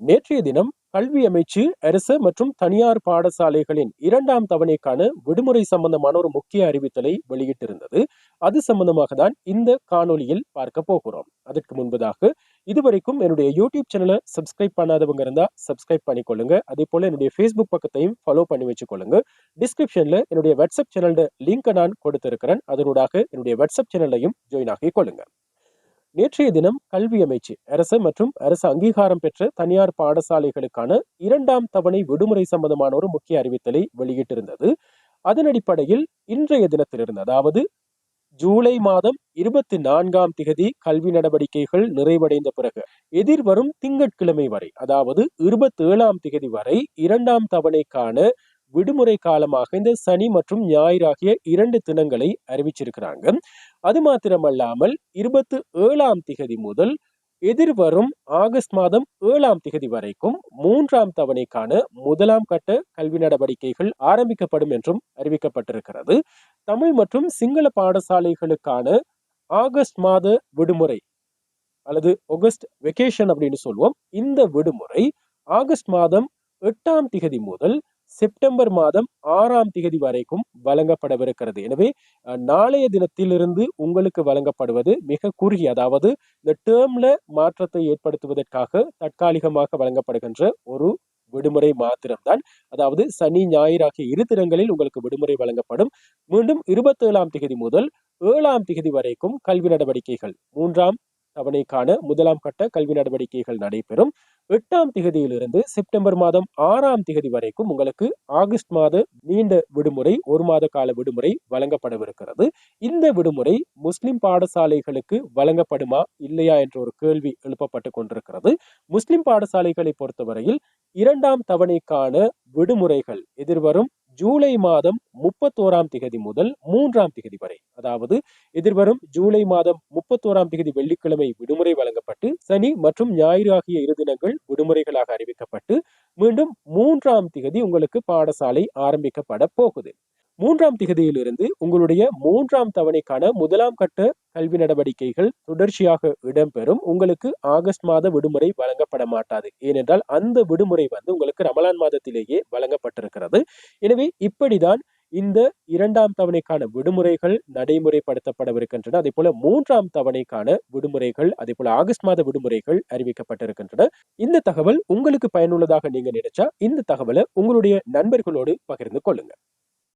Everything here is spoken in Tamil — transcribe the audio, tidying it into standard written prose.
நேற்றைய தினம் கல்வி அமைச்சு அரசு மற்றும் தனியார் பாடசாலைகளின் 2ஆம் தவணைக்கான விடுமுறை சம்பந்தமான ஒரு முக்கிய அறிவித்தலை வெளியிட்டிருந்தது. அது சம்பந்தமாக தான் இந்த காணொலியில் பார்க்க போகிறோம். அதற்கு முன்பதாக இதுவரைக்கும் என்னுடைய யூடியூப் சேனலை சப்ஸ்கிரைப் பண்ணாதவங்க இருந்தா சப்ஸ்கிரைப் பண்ணிக்கொள்ளுங்க. அதே போல என்னுடைய ஃபேஸ்புக் பக்கத்தையும் ஃபாலோ பண்ணி வச்சுக்கொள்ளுங்க. டிஸ்கிரிப்ஷன்ல என்னுடைய வாட்ஸ்அப் சேனலோட லிங்கை நான் கொடுத்திருக்கிறேன். அதனூடாக என்னுடைய வாட்ஸ்அப் சேனலையும் ஜாயின் ஆகிக் கொள்ளுங்க. நேற்றைய தினம் கல்வி அமைச்சு அரசு மற்றும் அரசு அங்கீகாரம் பெற்ற தனியார் பாடசாலைகளுக்கான 2ஆம் தவணை விடுமுறை சம்பந்தமான ஒரு முக்கிய அறிவித்தலை வெளியிட்டிருந்தது. அதன் அடிப்படையில் இன்றைய தினத்திலிருந்து, அதாவது ஜூலை மாதம் 24ஆம் திகதி கல்வி நடவடிக்கைகள் நிறைவடைந்த பிறகு எதிர்வரும் திங்கட்கிழமை வரை, அதாவது 27ஆம் திகதி வரை 2ஆம் தவணைக்கான விடுமுறை காலமாக இந்த சனி மற்றும் ஞாயிறு ஆகிய 2 தினங்களை அறிவிச்சிருக்கிறாங்க. அது மாத்திரமல்லாமல் 27ஆம் திகதி முதல் எதிர்வரும் ஆகஸ்ட் மாதம் 7ஆம் திகதி வரைக்கும் 3ஆம் தவணைக்கான முதலாம் கட்ட கல்வி நடவடிக்கைகள் ஆரம்பிக்கப்படும் என்றும் அறிவிக்கப்பட்டிருக்கிறது. தமிழ் மற்றும் சிங்கள பாடசாலைகளுக்கான ஆகஸ்ட் மாத விடுமுறை அல்லது ஆகஸ்ட் வெகேஷன் அப்படின்னு சொல்லுவோம். இந்த விடுமுறை ஆகஸ்ட் மாதம் 8ஆம் திகதி முதல் செப்டம்பர் மாதம் 6ஆம் திகதி வரைக்கும் வழங்கப்படவிருக்கிறது. எனவே நாளைய தினத்திலிருந்து உங்களுக்கு வழங்கப்படுவது மிக குறுகிய, அதாவது இந்த டேர்ம்ல மாற்றத்தை ஏற்படுத்துவதற்காக தற்காலிகமாக வழங்கப்படுகின்ற ஒரு விடுமுறை மாத்திரம்தான். அதாவது சனி ஞாயிறு ஆகிய 2 தினங்களில் உங்களுக்கு விடுமுறை வழங்கப்படும். மீண்டும் 27ஆம் திகதி முதல் 7ஆம் திகதி வரைக்கும் கல்வி நடவடிக்கைகள் 3ஆம் தவணைக்கான முதலாம் கட்ட கல்வி நடவடிக்கைகள் நடைபெறும். 8ஆம் திகதியிலிருந்து செப்டம்பர் மாதம் 6ஆம் திகதி வரைக்கும் உங்களுக்கு ஆகஸ்ட் மாத நீண்ட விடுமுறை, 1 மாத கால விடுமுறை வழங்கப்படவிருக்கிறது. இந்த விடுமுறை முஸ்லிம் பாடசாலைகளுக்கு வழங்கப்படுமா இல்லையா என்ற ஒரு கேள்வி எழுப்பப்பட்டு கொண்டிருக்கிறது. முஸ்லிம் பாடசாலைகளை பொறுத்தவரையில் 2ஆம் தவணைக்கான விடுமுறைகள் எதிர்வரும் ஜூலை மாதம் 31ஆம் திகதி முதல் 3ஆம் திகதி வரை, அதாவது எதிர்வரும் ஜூலை மாதம் 31ஆம் திகதி வெள்ளிக்கிழமை விடுமுறை வழங்கப்பட்டு சனி மற்றும் ஞாயிறு ஆகிய 2 தினங்கள் விடுமுறைகளாக அறிவிக்கப்பட்டு மீண்டும் 3ஆம் திகதி உங்களுக்கு பாடசாலை ஆரம்பிக்கப்பட போகுது. 3ஆம் திகதியிலிருந்து உங்களுடைய 3ஆம் தவணைக்கான முதலாம் கட்ட கல்வி நடவடிக்கைகள் தொடர்ச்சியாக இடம்பெறும். உங்களுக்கு ஆகஸ்ட் மாத விடுமுறை வழங்கப்பட மாட்டாது. ஏனென்றால் அந்த விடுமுறை உங்களுக்கு ரமலான் மாதத்திலேயே வழங்கப்பட்டிருக்கிறது. எனவே இப்படிதான் இந்த 2ஆம் தவணைக்கான விடுமுறைகள் நடைமுறைப்படுத்தப்படவிருக்கின்றன. அதே போல 3ஆம் தவணைக்கான விடுமுறைகள், அதே போல ஆகஸ்ட் மாத விடுமுறைகள் அறிவிக்கப்பட்டிருக்கின்றன. இந்த தகவல் உங்களுக்கு பயனுள்ளதாக நீங்க நினைச்சா இந்த தகவலை உங்களுடைய நண்பர்களோடு பகிர்ந்து கொள்ளுங்க.